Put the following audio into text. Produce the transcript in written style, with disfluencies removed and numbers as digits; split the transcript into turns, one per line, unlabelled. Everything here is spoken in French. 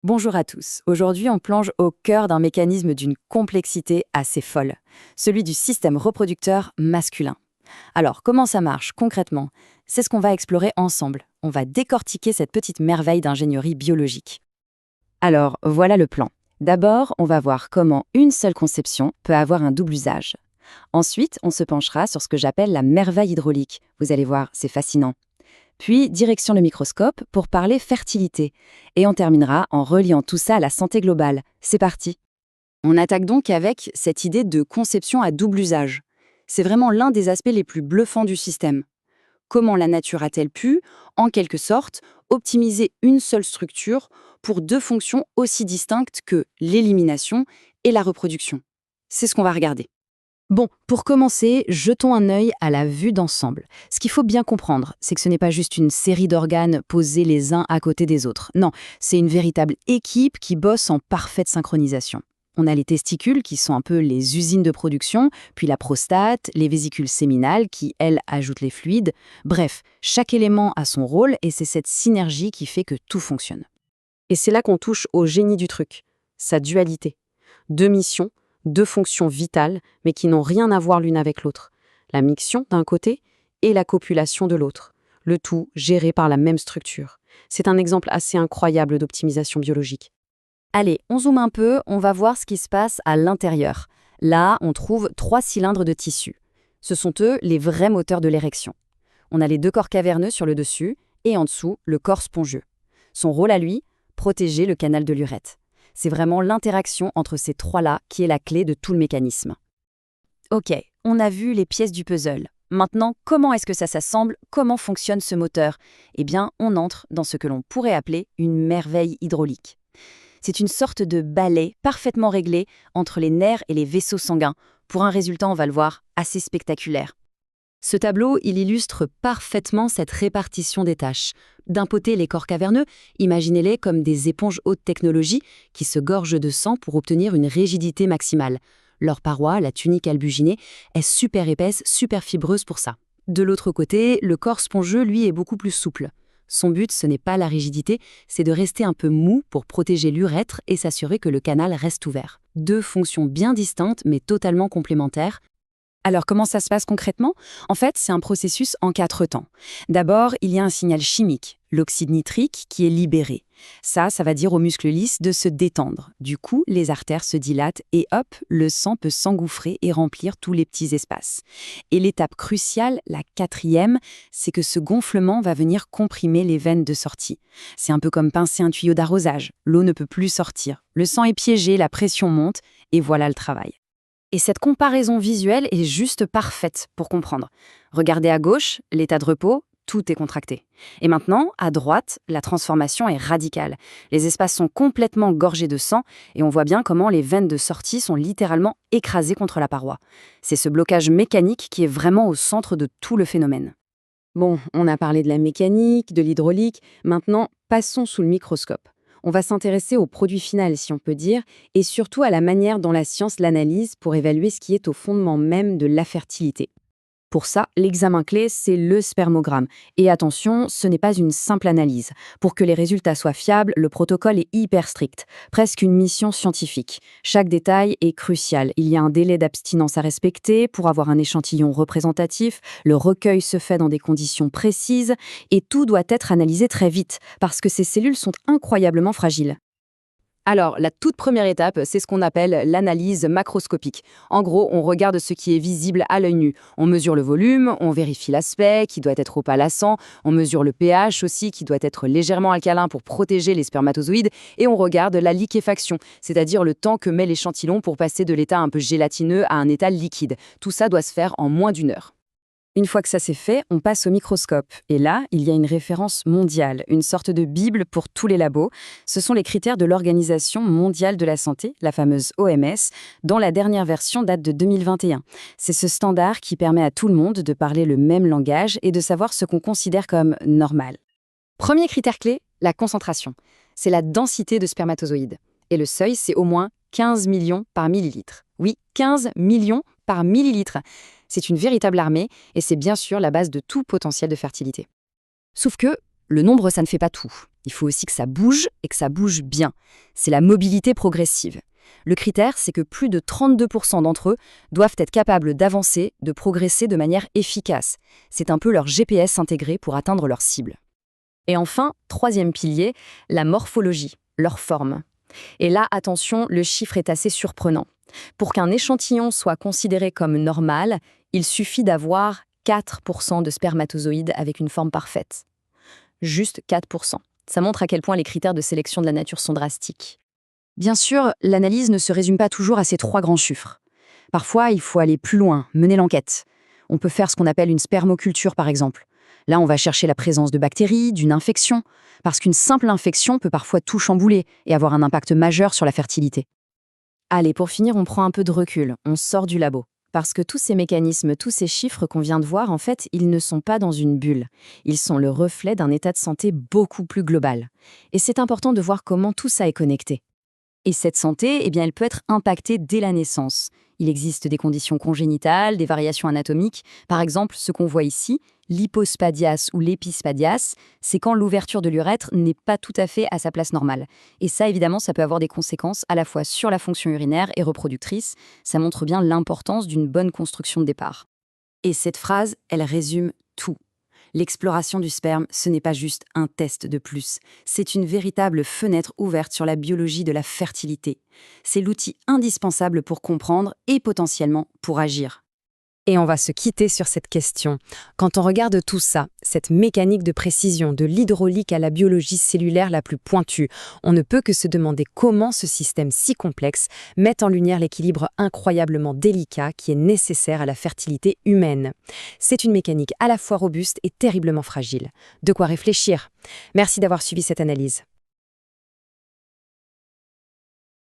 Bonjour à tous. Aujourd'hui, on plonge au cœur d'un mécanisme d'une complexité assez folle, celui du système reproducteur masculin. Alors, comment ça marche concrètement? C'est ce qu'on va explorer ensemble. On va décortiquer cette petite merveille d'ingénierie biologique. Alors, voilà le plan. D'abord, on va voir comment une seule conception peut avoir un double usage. Ensuite, on se penchera sur ce que j'appelle la merveille hydraulique. Vous allez voir, c'est fascinant. Puis, direction le microscope pour parler fertilité. Et on terminera en reliant tout ça à la santé globale. C'est parti. On attaque donc avec cette idée de conception à double usage. C'est vraiment l'un des aspects les plus bluffants du système. Comment la nature a-t-elle pu, en quelque sorte, optimiser une seule structure pour deux fonctions aussi distinctes que l'élimination et la reproduction? C'est ce qu'on va regarder. Bon, pour commencer, jetons un œil à la vue d'ensemble. Ce qu'il faut bien comprendre, c'est que ce n'est pas juste une série d'organes posés les uns à côté des autres. Non, c'est une véritable équipe qui bosse en parfaite synchronisation. On a les testicules qui sont un peu les usines de production, puis la prostate, les vésicules séminales qui, elles, ajoutent les fluides. Bref, chaque élément a son rôle et c'est cette synergie qui fait que tout fonctionne. Et c'est là qu'on touche au génie du truc, sa dualité. Deux missions, deux fonctions vitales, mais qui n'ont rien à voir l'une avec l'autre. La miction d'un côté et la copulation de l'autre. Le tout géré par la même structure. C'est un exemple assez incroyable d'optimisation biologique. Allez, on zoome un peu, on va voir ce qui se passe à l'intérieur. Là, on trouve 3 cylindres de tissu. Ce sont eux les vrais moteurs de l'érection. On a les deux corps caverneux sur le dessus et en dessous, le corps spongieux. Son rôle à lui, protéger le canal de l'urètre. C'est vraiment l'interaction entre ces trois-là qui est la clé de tout le mécanisme. Ok, on a vu les pièces du puzzle. Maintenant, comment est-ce que ça s'assemble? Comment fonctionne ce moteur? Eh bien, on entre dans ce que l'on pourrait appeler une merveille hydraulique. C'est une sorte de balai parfaitement réglé entre les nerfs et les vaisseaux sanguins, pour un résultat, on va le voir, assez spectaculaire. Ce tableau, il illustre parfaitement cette répartition des tâches. D'un côté, les corps caverneux, imaginez-les comme des éponges haute technologie qui se gorgent de sang pour obtenir une rigidité maximale. Leur paroi, la tunique albuginée, est super épaisse, super fibreuse pour ça. De l'autre côté, le corps spongieux, lui, est beaucoup plus souple. Son but, ce n'est pas la rigidité, c'est de rester un peu mou pour protéger l'urètre et s'assurer que le canal reste ouvert. Deux fonctions bien distinctes mais totalement complémentaires. Alors, comment ça se passe concrètement? En fait, c'est un processus en 4 temps. D'abord, il y a un signal chimique, l'oxyde nitrique, qui est libéré. Ça va dire aux muscles lisses de se détendre. Du coup, les artères se dilatent et hop, le sang peut s'engouffrer et remplir tous les petits espaces. Et l'étape cruciale, la 4e, c'est que ce gonflement va venir comprimer les veines de sortie. C'est un peu comme pincer un tuyau d'arrosage. L'eau ne peut plus sortir. Le sang est piégé, la pression monte, et voilà le travail. Et cette comparaison visuelle est juste parfaite pour comprendre. Regardez à gauche, l'état de repos, tout est contracté. Et maintenant, à droite, la transformation est radicale. Les espaces sont complètement gorgés de sang et on voit bien comment les veines de sortie sont littéralement écrasées contre la paroi. C'est ce blocage mécanique qui est vraiment au centre de tout le phénomène. Bon, on a parlé de la mécanique, de l'hydraulique, maintenant passons sous le microscope. On va s'intéresser au produit final, si on peut dire, et surtout à la manière dont la science l'analyse pour évaluer ce qui est au fondement même de la fertilité. Pour ça, l'examen clé, c'est le spermogramme. Et attention, ce n'est pas une simple analyse. Pour que les résultats soient fiables, le protocole est hyper strict, presque une mission scientifique. Chaque détail est crucial. Il y a un délai d'abstinence à respecter pour avoir un échantillon représentatif, le recueil se fait dans des conditions précises, et tout doit être analysé très vite, parce que ces cellules sont incroyablement fragiles. Alors, la toute première étape, c'est ce qu'on appelle l'analyse macroscopique. En gros, on regarde ce qui est visible à l'œil nu. On mesure le volume, on vérifie l'aspect, qui doit être opalescent, on mesure le pH aussi, qui doit être légèrement alcalin pour protéger les spermatozoïdes, et on regarde la liquéfaction, c'est-à-dire le temps que met l'échantillon pour passer de l'état un peu gélatineux à un état liquide. Tout ça doit se faire en moins d'1 heure. Une fois que ça c'est fait, on passe au microscope. Et là, il y a une référence mondiale, une sorte de bible pour tous les labos. Ce sont les critères de l'Organisation mondiale de la santé, la fameuse OMS, dont la dernière version date de 2021. C'est ce standard qui permet à tout le monde de parler le même langage et de savoir ce qu'on considère comme normal. Premier critère clé, la concentration. C'est la densité de spermatozoïdes. Et le seuil, c'est au moins 15 millions par millilitre. Oui, 15 millions par millilitre. C'est une véritable armée et c'est bien sûr la base de tout potentiel de fertilité. Sauf que le nombre, ça ne fait pas tout. Il faut aussi que ça bouge et que ça bouge bien. C'est la mobilité progressive. Le critère, c'est que plus de 32% d'entre eux doivent être capables d'avancer, de progresser de manière efficace. C'est un peu leur GPS intégré pour atteindre leur cible. Et enfin, troisième pilier, la morphologie, leur forme. Et là, attention, le chiffre est assez surprenant. Pour qu'un échantillon soit considéré comme normal, il suffit d'avoir 4% de spermatozoïdes avec une forme parfaite. Juste 4%. Ça montre à quel point les critères de sélection de la nature sont drastiques. Bien sûr, l'analyse ne se résume pas toujours à ces 3 grands chiffres. Parfois, il faut aller plus loin, mener l'enquête. On peut faire ce qu'on appelle une spermoculture, par exemple. Là, on va chercher la présence de bactéries, d'une infection, parce qu'une simple infection peut parfois tout chambouler et avoir un impact majeur sur la fertilité. Allez, pour finir, on prend un peu de recul, on sort du labo. Parce que tous ces mécanismes, tous ces chiffres qu'on vient de voir, en fait, ils ne sont pas dans une bulle. Ils sont le reflet d'un état de santé beaucoup plus global. Et c'est important de voir comment tout ça est connecté. Et cette santé, eh bien, elle peut être impactée dès la naissance. Il existe des conditions congénitales, des variations anatomiques. Par exemple, ce qu'on voit ici, l'hypospadias ou l'épispadias, c'est quand l'ouverture de l'urètre n'est pas tout à fait à sa place normale. Et ça, évidemment, ça peut avoir des conséquences à la fois sur la fonction urinaire et reproductrice. Ça montre bien l'importance d'une bonne construction de départ. Et cette phrase, elle résume tout. L'exploration du sperme, ce n'est pas juste un test de plus. C'est une véritable fenêtre ouverte sur la biologie de la fertilité. C'est l'outil indispensable pour comprendre et potentiellement pour agir.
Et on va se quitter sur cette question. Quand on regarde tout ça, cette mécanique de précision, de l'hydraulique à la biologie cellulaire la plus pointue, on ne peut que se demander comment ce système si complexe met en lumière l'équilibre incroyablement délicat qui est nécessaire à la fertilité humaine. C'est une mécanique à la fois robuste et terriblement fragile. De quoi réfléchir. Merci d'avoir suivi cette analyse.